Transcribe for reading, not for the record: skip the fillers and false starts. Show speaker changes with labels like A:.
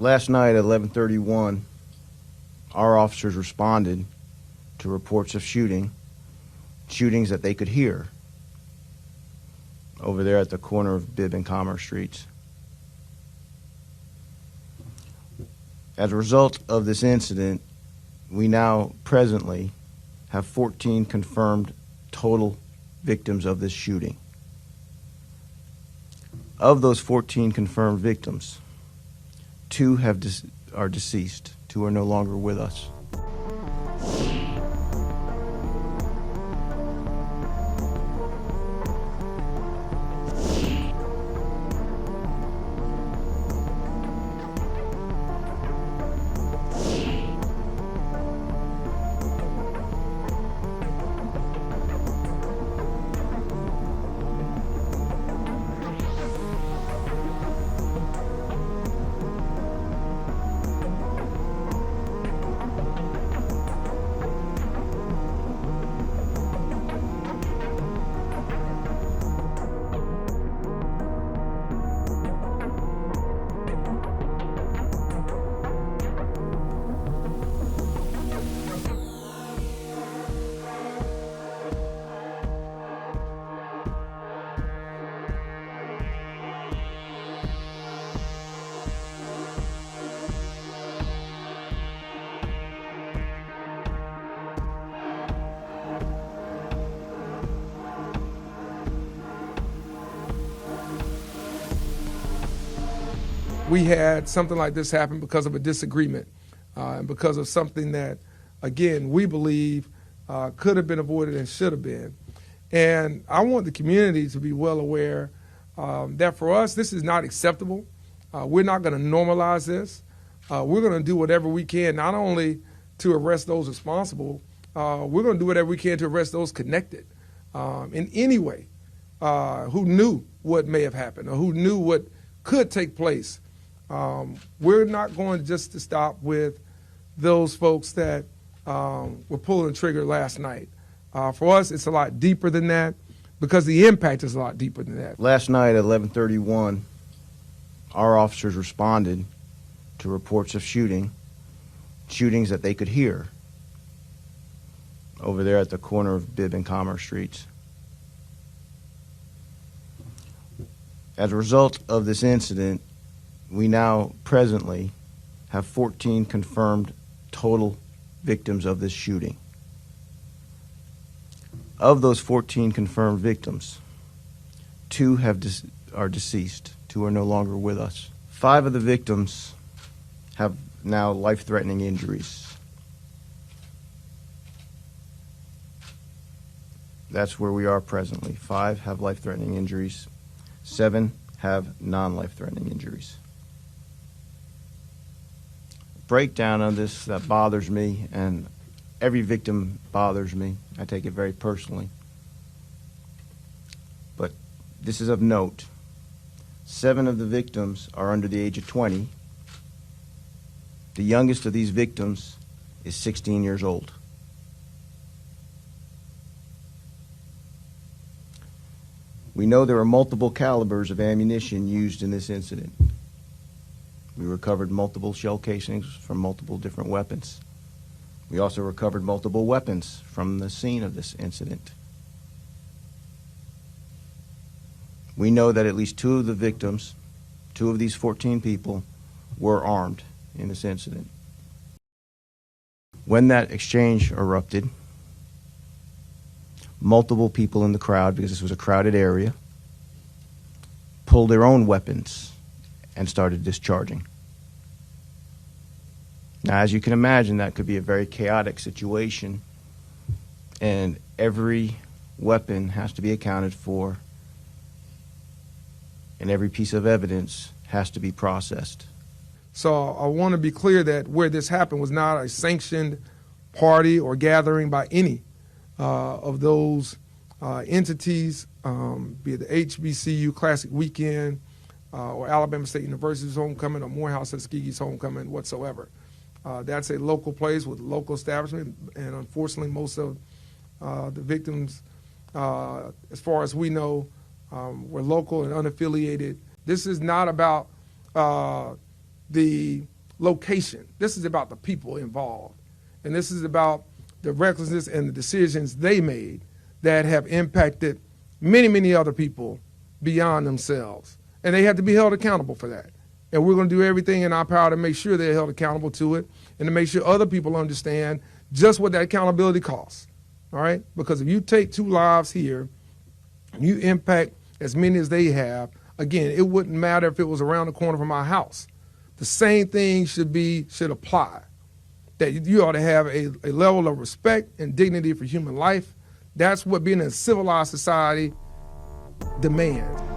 A: Last night at 11:31, our officers responded to reports of shootings that they could hear over there at the corner of Bibb and Commerce Streets. As a result of this incident, we now presently have 14 confirmed total victims of this shooting. Of those 14 confirmed victims, 2 are deceased. 2 are no longer with us.
B: We had something like this happen because of a disagreement and because of something that, again, we believe could have been avoided and should have been. And I want the community to be well aware that for us, this is not acceptable. We're not going to normalize this. We're going to do whatever we can, not only to arrest those responsible, we're going to do whatever we can to arrest those connected in any way who knew what may have happened or who knew what could take place. We're not going just to stop with those folks that were pulling the trigger last night. For us, it's a lot deeper than that because the impact is a lot deeper than that.
A: Last night at 11:31, our officers responded to reports of shootings that they could hear over there at the corner of Bibb and Commerce Streets. As a result of this incident, we now presently have 14 confirmed total victims of this shooting. Of those 14 confirmed victims, 2 are deceased. 2 are no longer with us. 5 of the victims have now life-threatening injuries. That's where we are presently. 5 have life-threatening injuries. 7 have non-life-threatening injuries. Breakdown of this that bothers me, and every victim bothers me. I take it very personally. But this is of note. 7 of the victims are under the age of 20. The youngest of these victims is 16 years old. We know there are multiple calibers of ammunition used in this incident. We recovered multiple shell casings from multiple different weapons. We also recovered multiple weapons from the scene of this incident. We know that at least 2 of the victims, 2 of these 14 people, were armed in this incident. When that exchange erupted, multiple people in the crowd, because this was a crowded area, pulled their own weapons and started discharging. Now, as you can imagine, that could be a very chaotic situation, and every weapon has to be accounted for, and every piece of evidence has to be processed.
B: So I want to be clear that where this happened was not a sanctioned party or gathering by any of those entities, be it the HBCU Classic Weekend or Alabama State University's homecoming or Morehouse Tuskegee's homecoming whatsoever. That's a local place with local establishment, and unfortunately most of the victims, as far as we know, were local and unaffiliated. This is not about the location. This is about the people involved. And this is about the recklessness and the decisions they made that have impacted many, many other people beyond themselves. And they have to be held accountable for that. And we're going to do everything in our power to make sure they're held accountable to it and to make sure other people understand just what that accountability costs. All right? Because if you take 2 lives here, you impact as many as they have, again, it wouldn't matter if it was around the corner from our house. The same thing should apply. That you ought to have a level of respect and dignity for human life. That's what being in a civilized society demands.